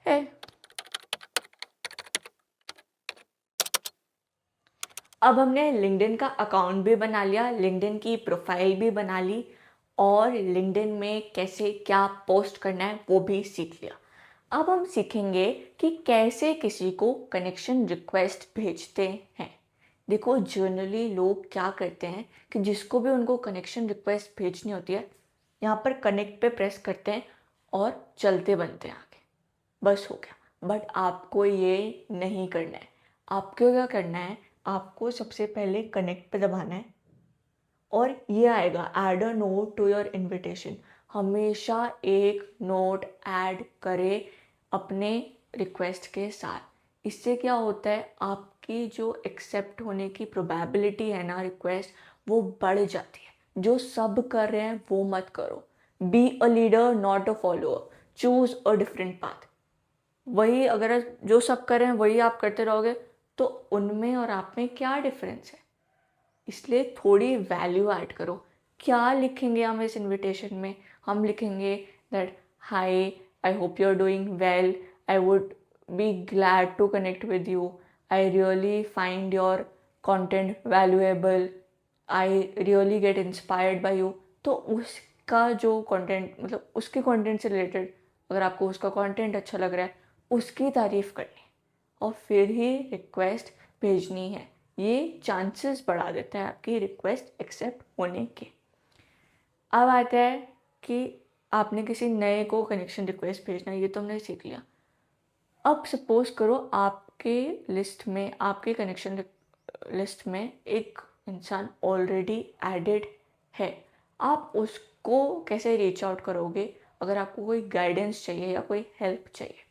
है। अब हमने लिंक्डइन का अकाउंट भी बना लिया, लिंक्डइन की प्रोफाइल भी बना ली और लिंक्डइन में कैसे क्या पोस्ट करना है वो भी सीख लिया। अब हम सीखेंगे कि कैसे किसी को कनेक्शन रिक्वेस्ट भेजते हैं। देखो, जनरली लोग क्या करते हैं कि जिसको भी उनको कनेक्शन रिक्वेस्ट भेजनी होती है, यहाँ पर कनेक्ट पे प्रेस करते हैं और चलते बनते हैं आगे, बस हो गया। बट आपको ये नहीं करना है। आपको क्या करना है, आपको सबसे पहले कनेक्ट पे दबाना है और ये आएगा add a note to your invitation. हमेशा एक नोट ऐड करें अपने रिक्वेस्ट के साथ। इससे क्या होता है, आपकी जो एक्सेप्ट होने की प्रोबेबिलिटी है ना रिक्वेस्ट, वो बढ़ जाती है। जो सब कर रहे हैं वो मत करो। Be a leader not a follower, choose a different path. वही अगर जो सब कर रहे हैं वही आप करते रहोगे तो उनमें और आप में क्या डिफरेंस है? इसलिए थोड़ी वैल्यू ऐड करो। क्या लिखेंगे हम इस इनविटेशन में? हम लिखेंगे that hi, I hope you are doing well, I would be glad to connect with you, I really find your content valuable, I really get inspired by you. तो उसका जो कंटेंट, मतलब उसके कंटेंट से related, अगर आपको उसका content अच्छा लग रहा है उसकी तारीफ करनी और फिर ही रिक्वेस्ट भेजनी है। ये चांसेस बढ़ा देता है आपकी रिक्वेस्ट एक्सेप्ट होने के। अब आता है कि आपने किसी नए को कनेक्शन रिक्वेस्ट भेजना है, ये तो हमने सीख लिया। अब सपोज करो आपके लिस्ट में, आपके कनेक्शन लिस्ट में एक इंसान ऑलरेडी एडेड है। आप उसको कैसे रीच आउट करोगे? अगर आपको कोई गाइडेंस चाहिए या कोई हेल्प चाहिए,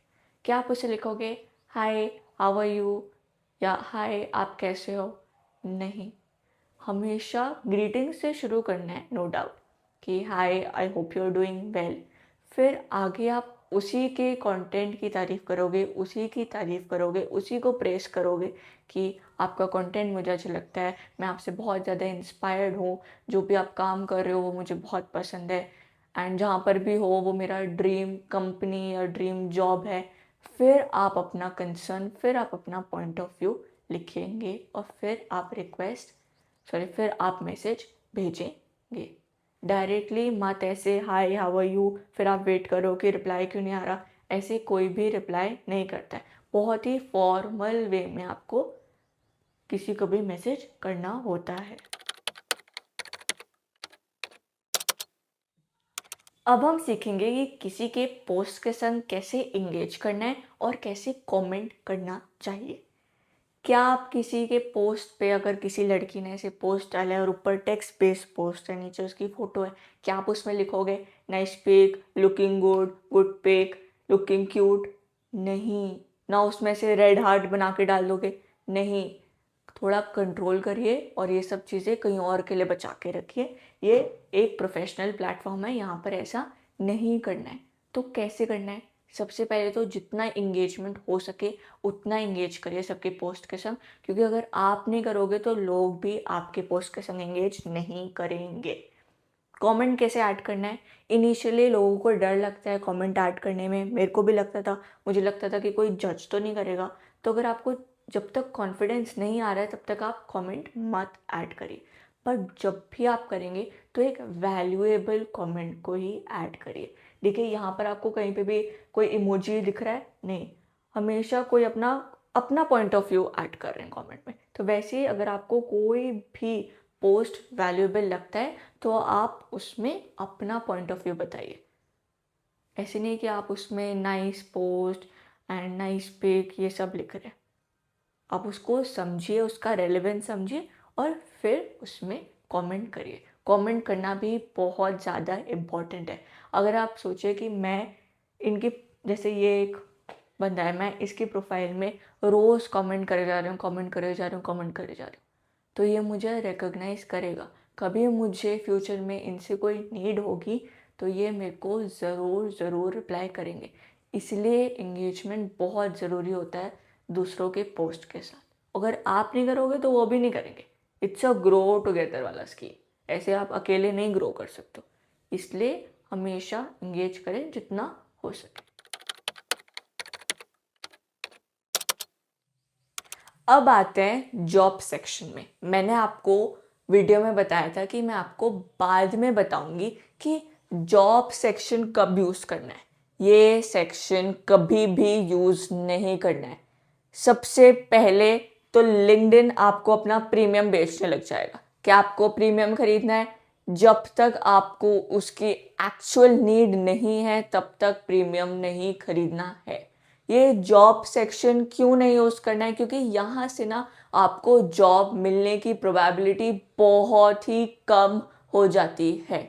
क्या आप उसे लिखोगे हाय हाउ आर यू या हाय आप कैसे हो? नहीं, हमेशा ग्रीटिंग से शुरू करना है, नो डाउट, कि hi I hope you are doing well. फिर आगे आप उसी के कंटेंट की तारीफ़ करोगे, उसी की तारीफ़ करोगे, उसी को प्रेस करोगे कि आपका कंटेंट मुझे अच्छा लगता है, मैं आपसे बहुत ज़्यादा इंस्पायर्ड हूँ, जो भी आप काम कर रहे हो वो मुझे बहुत पसंद है, एंड जहाँ पर भी हो वो मेरा ड्रीम कंपनी या ड्रीम जॉब है। फिर आप अपना कंसर्न, फिर आप अपना पॉइंट ऑफ व्यू लिखेंगे और फिर आप फिर आप मैसेज भेजेंगे। डायरेक्टली मत ऐसे हाय हाउ आर यू, फिर आप वेट करो कि रिप्लाई क्यों नहीं आ रहा। ऐसे कोई भी रिप्लाई नहीं करता है। बहुत ही फॉर्मल वे में आपको किसी को भी मैसेज करना होता है। अब हम सीखेंगे कि किसी के पोस्ट के संग कैसे इंगेज करना है और कैसे कमेंट करना चाहिए। क्या आप किसी के पोस्ट पे, अगर किसी लड़की ने ऐसे पोस्ट डाला है और ऊपर टेक्स्ट बेस्ड पोस्ट है, नीचे उसकी फ़ोटो है, क्या आप उसमें लिखोगे nice pic, looking good, good pic, looking cute? नहीं। ना उसमें से रेड हार्ट बना के डाल दोगे? नहीं। थोड़ा कंट्रोल करिए और ये सब चीज़ें कहीं और के लिए बचा के रखिए। ये एक प्रोफेशनल प्लेटफॉर्म है, यहाँ पर ऐसा नहीं करना है। तो कैसे करना है? सबसे पहले तो जितना इंगेजमेंट हो सके उतना इंगेज करिए सबके पोस्ट के संग, क्योंकि अगर आप नहीं करोगे तो लोग भी आपके पोस्ट के संग इंगेज नहीं करेंगे। कमेंट कैसे ऐड करना है। इनिशियली लोगों को डर लगता है कमेंट ऐड करने में, मेरे को भी लगता था, मुझे लगता था कि कोई जज तो नहीं करेगा। तो अगर आपको जब तक कॉन्फिडेंस नहीं आ रहा है तब तक आप कमेंट मत ऐड करिए, पर जब भी आप करेंगे तो एक वैल्यूएबल कमेंट को ही ऐड करिए। देखिए यहाँ पर आपको कहीं पे भी कोई इमोजी दिख रहा है नहीं, हमेशा कोई अपना अपना पॉइंट ऑफ व्यू ऐड कर रहे हैं कमेंट में। तो वैसे ही अगर आपको कोई भी पोस्ट वैल्यूएबल लगता है तो आप उसमें अपना पॉइंट ऑफ व्यू बताइए। ऐसे नहीं कि आप उसमें nice post and nice pic ये सब लिख रहे हैं। आप उसको समझिए, उसका रेलेवेंस समझिए और फिर उसमें कमेंट करिए। कमेंट करना भी बहुत ज़्यादा इम्पॉर्टेंट है। अगर आप सोचें कि मैं इनकी, जैसे ये एक बंदा है, मैं इसकी प्रोफाइल में रोज़ कमेंट करे जा रही हूँ, कमेंट करे जा रही हूँ, कमेंट करे जा रही हूँ, तो ये मुझे रिकॉग्नाइज़ करेगा। कभी मुझे फ्यूचर में इनसे कोई नीड होगी तो ये मेरे को ज़रूर रिप्लाई करेंगे। इसलिए इंगेजमेंट बहुत ज़रूरी होता है दूसरों के पोस्ट के साथ। अगर आप नहीं करोगे तो वो भी नहीं करेंगे। इट्स अ ग्रो टुगेदर वाला स्कीम। ऐसे आप अकेले नहीं ग्रो कर सकते, इसलिए हमेशा इंगेज करें जितना हो सके। अब आते हैं जॉब सेक्शन में। मैंने आपको वीडियो में बताया था कि मैं आपको बाद में बताऊंगी कि जॉब सेक्शन कब यूज़ करना है। ये सेक्शन कभी भी यूज़ नहीं करना है। सबसे पहले तो लिंक्डइन आपको अपना प्रीमियम बेचने लग जाएगा। क्या आपको प्रीमियम खरीदना है? जब तक आपको उसकी एक्चुअल नीड नहीं है तब तक प्रीमियम नहीं खरीदना है। ये जॉब सेक्शन क्यों नहीं यूज़ करना है? क्योंकि यहाँ से ना आपको जॉब मिलने की प्रोबेबिलिटी बहुत ही कम हो जाती है।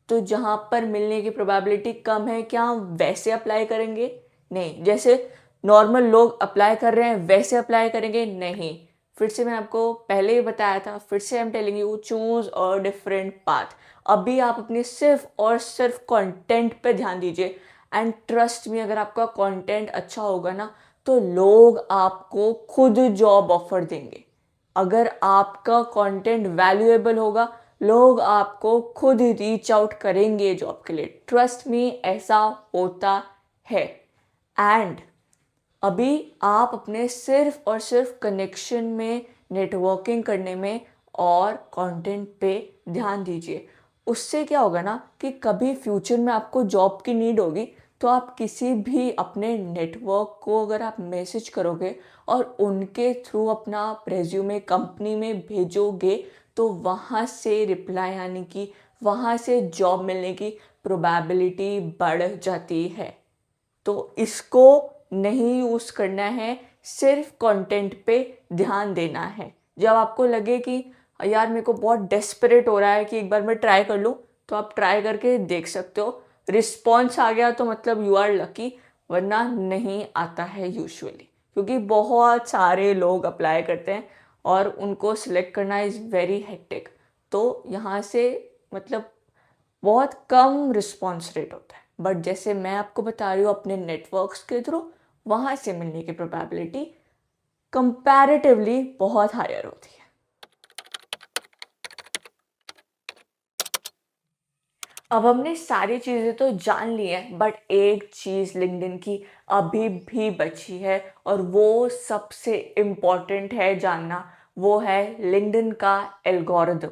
तो जहाँ पर मिलने की प्रोबेबिलिटी कम है, क्या हम वैसे अप्लाई करेंगे? नहीं। जैसे नॉर्मल लोग अप्लाई कर रहे हैं वैसे अप्लाई करेंगे? नहीं। फिर से मैं आपको पहले ही बताया था, फिर से I am telling you, choose a different path. अभी आप अपने सिर्फ और सिर्फ कंटेंट पे ध्यान दीजिए एंड ट्रस्ट मी, अगर आपका कंटेंट अच्छा होगा ना तो लोग आपको खुद जॉब ऑफर देंगे। अगर आपका कंटेंट वैल्यूएबल होगा लोग आपको खुद ही रीच आउट करेंगे जॉब के लिए। ट्रस्ट मी, ऐसा होता है। एंड अभी आप अपने सिर्फ और सिर्फ कनेक्शन में, नेटवर्किंग करने में और कंटेंट पे ध्यान दीजिए। उससे क्या होगा ना कि कभी फ्यूचर में आपको जॉब की नीड होगी तो आप किसी भी अपने नेटवर्क को अगर आप मैसेज करोगे और उनके थ्रू अपना रेज्यूमे कंपनी में भेजोगे तो वहाँ से रिप्लाई आने की, वहाँ से जॉब मिलने की प्रोबेबिलिटी बढ़ जाती है। तो इसको नहीं यूज़ करना है, सिर्फ कंटेंट पे ध्यान देना है। जब आपको लगे कि यार मेरे को बहुत डेस्परेट हो रहा है कि एक बार मैं ट्राई कर लूँ, तो आप ट्राई करके देख सकते हो। रिस्पॉन्स आ गया तो मतलब यू आर लकी, वरना नहीं आता है यूजुअली, क्योंकि बहुत सारे लोग अप्लाई करते हैं और उनको सिलेक्ट करना इज़ वेरी हेक्टिक। तो यहाँ से मतलब बहुत कम रिस्पॉन्स रेट होता है। बट जैसे मैं आपको बता रही हूँ अपने नेटवर्क्स के थ्रू, वहाँ से मिलने की प्रोबेबिलिटी कंपैरेटिवली बहुत हायर होती है। अब हमने सारी चीज़ें तो जान ली हैं, बट एक चीज़ लिंक्डइन की अभी भी बची है और वो सबसे इम्पॉर्टेंट है जानना, वो है लिंक्डइन का एल्गोरिदम।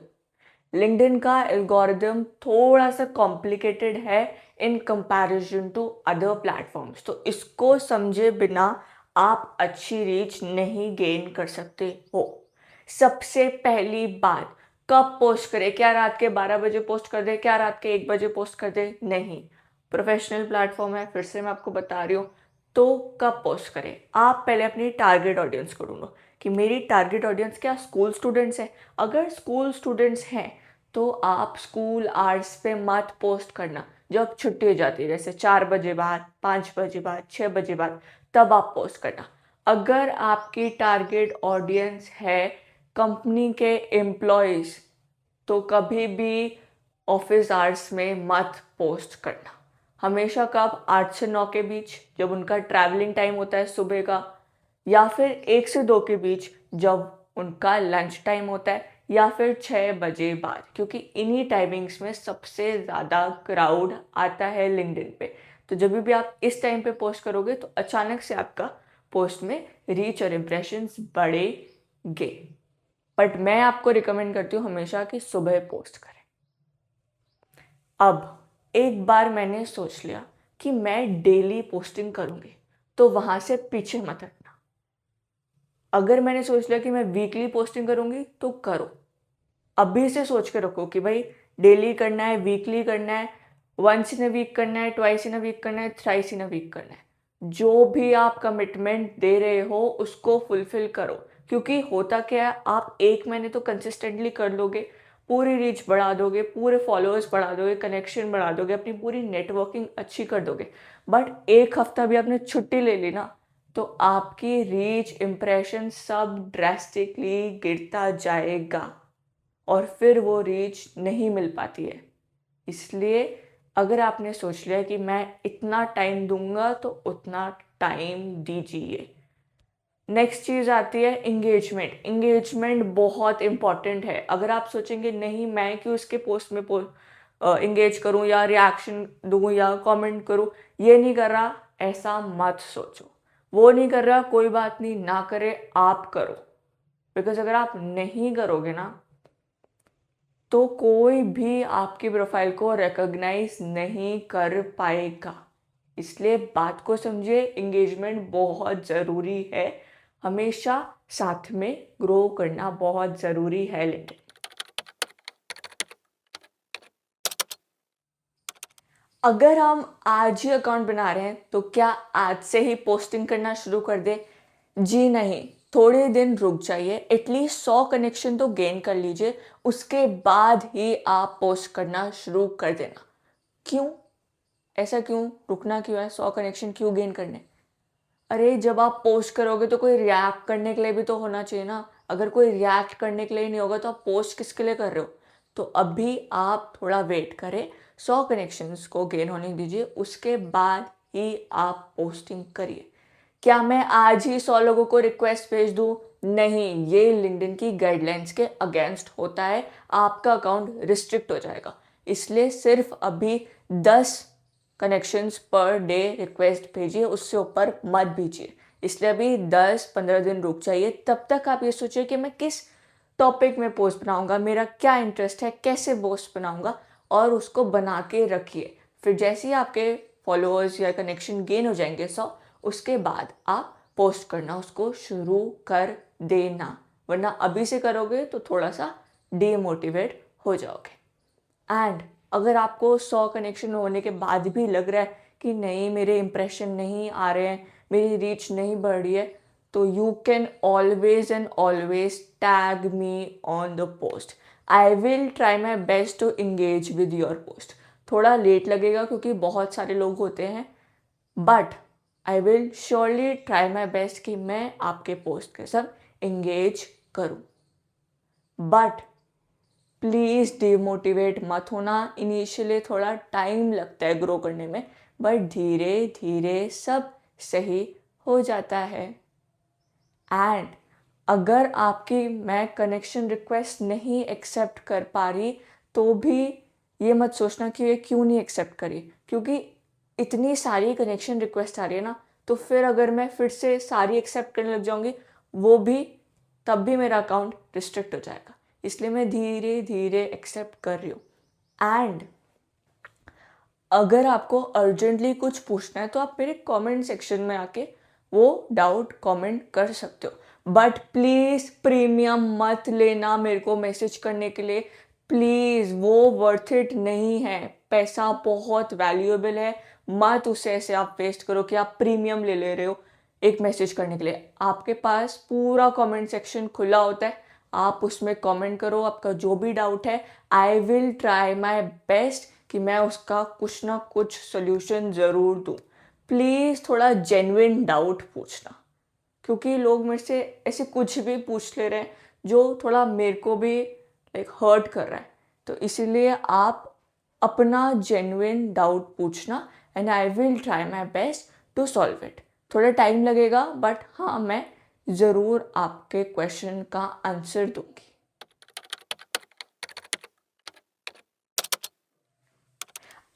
लिंक्डइन का एल्गोरिदम थोड़ा सा कॉम्प्लिकेटेड है in comparison to other platforms. तो इसको समझे बिना आप अच्छी रीच नहीं गेन कर सकते हो। सबसे पहली बात, कब पोस्ट करें? क्या रात के 12 बजे पोस्ट कर दे? क्या रात के 1 बजे पोस्ट कर दे? नहीं। प्रोफेशनल प्लेटफॉर्म है, फिर से मैं आपको बता रही हूँ। तो कब पोस्ट करें? आप पहले अपनी टारगेट ऑडियंस को ढूंढो कि मेरी टारगेट ऑडियंस क्या स्कूल स्टूडेंट्स हैं। अगर स्कूल स्टूडेंट्स हैं तो आप स्कूल आवर्स पे मत पोस्ट करना। जब छुट्टी हो जाती है, जैसे 4 बजे बाद, 5 बजे बाद, 6 बजे बाद, तब आप पोस्ट करना। अगर आपकी टारगेट ऑडियंस है कंपनी के एम्प्लॉयज़ तो कभी भी ऑफिस आवर्स में मत पोस्ट करना। हमेशा कब? 8 से 9 के बीच, जब उनका ट्रैवलिंग टाइम होता है सुबह का, या फिर 1 से 2 के बीच जब उनका लंच टाइम होता है, या फिर 6 बजे बाद, क्योंकि इन्हीं टाइमिंग्स में सबसे ज़्यादा क्राउड आता है लिंक्डइन पे। तो जब भी आप इस टाइम पे पोस्ट करोगे तो अचानक से आपका पोस्ट में रीच और इम्प्रेशंस बढ़ेंगे। बट मैं आपको रिकमेंड करती हूँ हमेशा कि सुबह पोस्ट करें। अब एक बार मैंने सोच लिया कि मैं डेली पोस्टिंग करूँगी, तो वहाँ से पीछे मत हटना। अगर मैंने सोच लिया कि मैं वीकली पोस्टिंग करूँगी तो करो। अभी से सोच के रखो कि भाई डेली करना है, वीकली करना है, वंस इन अ वीक करना है, ट्वाइस इन अ वीक करना है, थ्राइस इन अ वीक करना है। जो भी आप कमिटमेंट दे रहे हो उसको फुलफिल करो, क्योंकि होता क्या है, आप 1 महीने तो कंसिस्टेंटली कर लोगे, पूरी रीच बढ़ा दोगे, पूरे फॉलोअर्स बढ़ा दोगे, कनेक्शन बढ़ा दोगे, अपनी पूरी नेटवर्किंग अच्छी कर दोगे। बट 1 हफ्ता भी आपने छुट्टी ले ली ना, तो आपकी रीच, इम्प्रेशन सब ड्रेस्टिकली गिरता जाएगा और फिर वो रीच नहीं मिल पाती है। इसलिए अगर आपने सोच लिया कि मैं इतना टाइम दूंगा तो उतना टाइम दीजिए। नेक्स्ट चीज़ आती है इंगेजमेंट। इंगेजमेंट बहुत इंपॉर्टेंट है। अगर आप सोचेंगे नहीं मैं क्यों इसके पोस्ट में इंगेज करूं या रिएक्शन दूं या कमेंट करूं, ये नहीं कर रहा, ऐसा मत सोचो। वो नहीं कर रहा, कोई बात नहीं, ना करे, आप करो। बिकॉज अगर आप नहीं करोगे ना तो कोई भी आपकी प्रोफाइल को रिकॉग्नाइज नहीं कर पाएगा। इसलिए बात को समझिए, इंगेजमेंट बहुत ज़रूरी है। हमेशा साथ में ग्रो करना बहुत ज़रूरी है। लेकिन अगर हम आज ही अकाउंट बना रहे हैं तो क्या आज से ही पोस्टिंग करना शुरू कर दे? जी नहीं, थोड़े दिन रुक जाइए, एटलीस्ट 100 कनेक्शन तो गेन कर लीजिए, उसके बाद ही आप पोस्ट करना शुरू कर देना। क्यों? ऐसा क्यों? रुकना क्यों है? 100 कनेक्शन क्यों गेन करने? अरे जब आप पोस्ट करोगे तो कोई रिएक्ट करने के लिए भी तो होना चाहिए ना। अगर कोई रिएक्ट करने के लिए नहीं होगा तो आप पोस्ट किसके लिए कर रहे हो? तो अभी आप थोड़ा वेट करें, 100 कनेक्शंस को गेन होने दीजिए, उसके बाद ही आप पोस्टिंग करिए। क्या मैं आज ही 100 लोगों को रिक्वेस्ट भेज दूं? नहीं, ये लिंक्डइन की गाइडलाइंस के अगेंस्ट होता है, आपका अकाउंट रिस्ट्रिक्ट हो जाएगा। इसलिए सिर्फ अभी 10 कनेक्शंस पर डे रिक्वेस्ट भेजिए, उससे ऊपर मत भेजिए। इसलिए अभी 10-15 दिन रुक जाइए। तब तक आप ये सोचिए कि मैं किस टॉपिक में पोस्ट बनाऊंगा, मेरा क्या इंटरेस्ट है, कैसे पोस्ट बनाऊंगा, और उसको बना के रखिए। फिर जैसे ही आपके फॉलोअर्स या कनेक्शन गेन हो जाएंगे 100, उसके बाद आप पोस्ट करना उसको शुरू कर देना। वरना अभी से करोगे तो थोड़ा सा डीमोटिवेट हो जाओगे। एंड अगर आपको 100 कनेक्शन होने के बाद भी लग रहा है कि नहीं मेरे इंप्रेशन नहीं आ रहे हैं, मेरी रीच नहीं बढ़ रही है, तो you can always and always tag me on the post. I will try my best to engage with your post. थोड़ा लेट लगेगा क्योंकि बहुत सारे लोग होते हैं, but I will surely try my best कि मैं आपके पोस्ट के साथ इंगेज करूं। बट प्लीज़ डिमोटिवेट मत होना। इनिशियली थोड़ा टाइम लगता है ग्रो करने में, बट धीरे धीरे सब सही हो जाता है। एंड अगर आपकी मैं कनेक्शन रिक्वेस्ट नहीं एक्सेप्ट कर पा रही तो भी ये मत सोचना कि ये क्यों नहीं एक्सेप्ट करी, क्योंकि इतनी सारी कनेक्शन रिक्वेस्ट आ रही है ना, तो फिर अगर मैं फिर से सारी एक्सेप्ट करने लग जाऊंगी वो भी, तब भी मेरा अकाउंट रिस्ट्रिक्ट हो जाएगा। इसलिए मैं धीरे धीरे एक्सेप्ट कर रही हूँ। एंड अगर आपको अर्जेंटली कुछ पूछना है तो आप मेरे कमेंट सेक्शन में आके वो डाउट कमेंट कर सकते हो। बट प्लीज़ प्रीमियम मत लेना मेरे को मैसेज करने के लिए, प्लीज़, वो वर्थ इट नहीं है। पैसा बहुत वैल्यूएबल है, मत उसे ऐसे आप वेस्ट करो कि आप प्रीमियम ले रहे हो एक मैसेज करने के लिए। आपके पास पूरा कमेंट सेक्शन खुला होता है, आप उसमें कमेंट करो, आपका जो भी डाउट है, आई विल ट्राई माई बेस्ट कि मैं उसका कुछ ना कुछ सोल्यूशन ज़रूर दूँ। प्लीज़ थोड़ा जेन्युइन डाउट पूछना, क्योंकि लोग मेरे से ऐसे कुछ भी पूछ ले रहे हैं जो थोड़ा मेरे को भी लाइक हर्ट कर रहा है। तो इसीलिए आप अपना जेन्युइन डाउट पूछना, and I will try my best to solve it. थोड़ा टाइम लगेगा, बट हाँ, मैं ज़रूर आपके क्वेश्चन का आंसर दूंगी।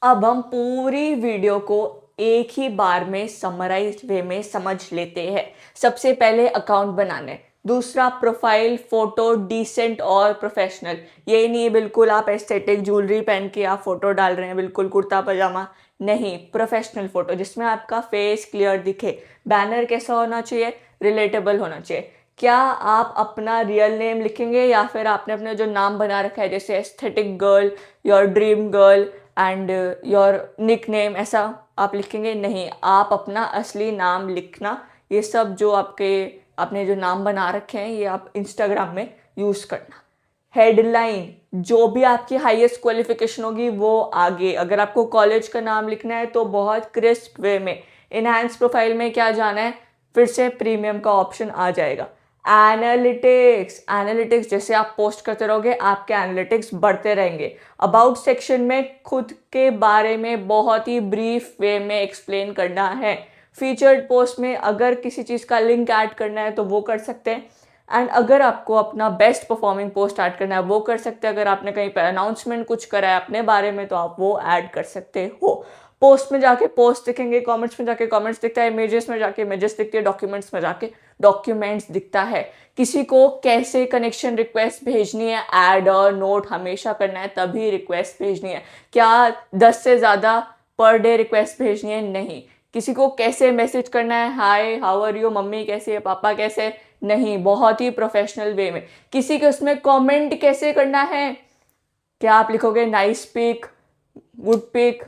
अब हम पूरी वीडियो को एक ही बार में समराइज वे में समझ लेते हैं। सबसे पहले अकाउंट बनाने, दूसरा प्रोफाइल फोटो डिसेंट और प्रोफेशनल। ये नहीं है बिल्कुल आप एस्थेटिक ज्वेलरी पहन के आप फोटो डाल रहे हैं, बिल्कुल कुर्ता पजामा नहीं, प्रोफेशनल फोटो जिसमें आपका फेस क्लियर दिखे। बैनर कैसा होना चाहिए, रिलेटेबल होना चाहिए। क्या आप अपना रियल नेम लिखेंगे या फिर आपने अपना जो नाम बना रखा है जैसे aesthetic girl, your dream girl and your nickname, ऐसा आप लिखेंगे? नहीं, आप अपना असली नाम लिखना। ये सब जो आपने जो नाम बना रखे हैं ये आप इंस्टाग्राम में यूज़ करना। हेडलाइन, जो भी आपकी हाईएस्ट क्वालिफिकेशन होगी वो आगे। अगर आपको कॉलेज का नाम लिखना है तो बहुत क्रिस्प वे में। इनहैंस प्रोफाइल में क्या जाना है, फिर से प्रीमियम का ऑप्शन आ जाएगा। एनालिटिक्स जैसे आप पोस्ट करते रहोगे आपके एनालिटिक्स बढ़ते रहेंगे। अबाउट सेक्शन में खुद के बारे में बहुत ही ब्रीफ वे में एक्सप्लेन करना है। फीचर्ड पोस्ट में अगर किसी चीज़ का लिंक ऐड करना है तो वो कर सकते हैं। एंड अगर आपको अपना बेस्ट परफॉर्मिंग पोस्ट ऐड करना है वो कर सकते हैं। अगर आपने कहीं पर अनाउंसमेंट कुछ करा है अपने बारे में तो आप वो ऐड कर सकते हो। पोस्ट में जाके पोस्ट दिखेंगे, कमेंट्स में जाके कमेंट्स दिखता है, इमेजेस में जाके इमेजेस दिखती है, डॉक्यूमेंट्स में जाके डॉक्यूमेंट्स दिखता है। किसी को कैसे कनेक्शन रिक्वेस्ट भेजनी है, ऐड और नोट हमेशा करना है तभी रिक्वेस्ट भेजनी है। क्या 10 से ज़्यादा पर डे रिक्वेस्ट भेजनी है? नहीं। किसी को कैसे मैसेज करना है, hi how are you, mummy कैसे है, पापा कैसे? नहीं, बहुत ही प्रोफेशनल वे में। किसी के उसमें कमेंट कैसे करना है, क्या आप लिखोगे नाइस पिक, गुड पिक?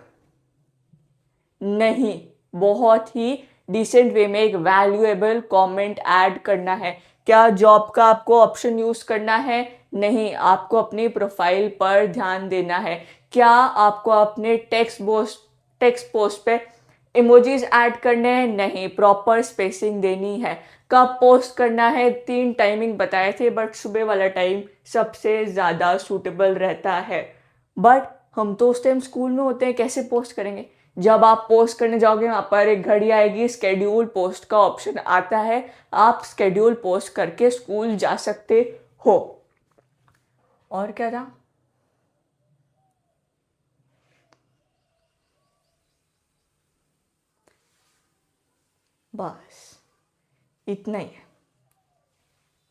नहीं, बहुत ही डिसेंट वे में एक वैल्यूएबल कमेंट ऐड करना है। क्या जॉब का आपको ऑप्शन यूज करना है? नहीं, आपको अपनी प्रोफाइल पर ध्यान देना है। क्या आपको अपने टेक्स्ट पोस्ट पे इमोजीज ऐड करने हैं? नहीं, प्रॉपर स्पेसिंग देनी है। कब पोस्ट करना है, 3 टाइमिंग बताए थे बट सुबह वाला टाइम सबसे ज़्यादा सूटेबल रहता है। बट हम तो उस टाइम स्कूल में होते हैं, कैसे पोस्ट करेंगे? जब आप पोस्ट करने जाओगे वहाँ पर एक घड़ी आएगी, स्केड्यूल पोस्ट का ऑप्शन आता है, आप स्केड्यूल पोस्ट करके स्कूल जा सकते हो। और क्या था? बस इतना ही है,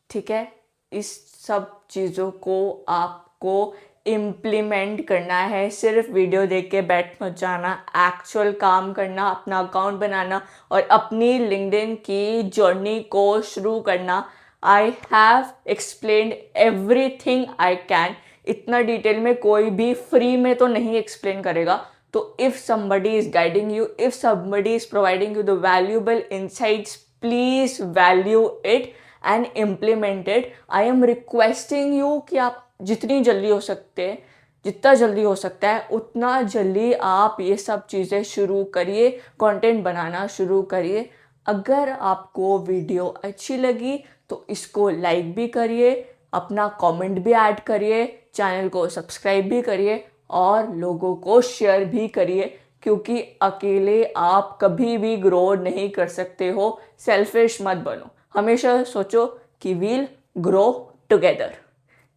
ठीक है। इस सब चीज़ों को आपको इम्प्लीमेंट करना है। सिर्फ वीडियो देख के बैठ मत जाना, एक्चुअल काम करना, अपना अकाउंट बनाना और अपनी लिंक्डइन की जर्नी को शुरू करना। I have explained everything I can. इतना डिटेल में कोई भी फ्री में तो नहीं एक्सप्लेन करेगा। तो if somebody is guiding you, if somebody is providing you the valuable insights, please value it and implement it. I am requesting you कि आप जितनी जल्दी हो सकते हैं, जितना जल्दी हो सकता है उतना जल्दी आप ये सब चीज़ें शुरू करिए, कंटेंट बनाना शुरू करिए। अगर आपको वीडियो अच्छी लगी तो इसको लाइक भी करिए, अपना कमेंट भी ऐड करिए, चैनल को सब्सक्राइब भी करिए और लोगों को शेयर भी करिए, क्योंकि अकेले आप कभी भी ग्रो नहीं कर सकते हो। सेल्फिश मत बनो, हमेशा सोचो कि we'll grow together.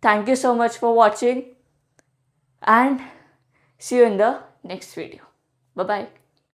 Thank you so much for watching and see you in the next video. Bye bye.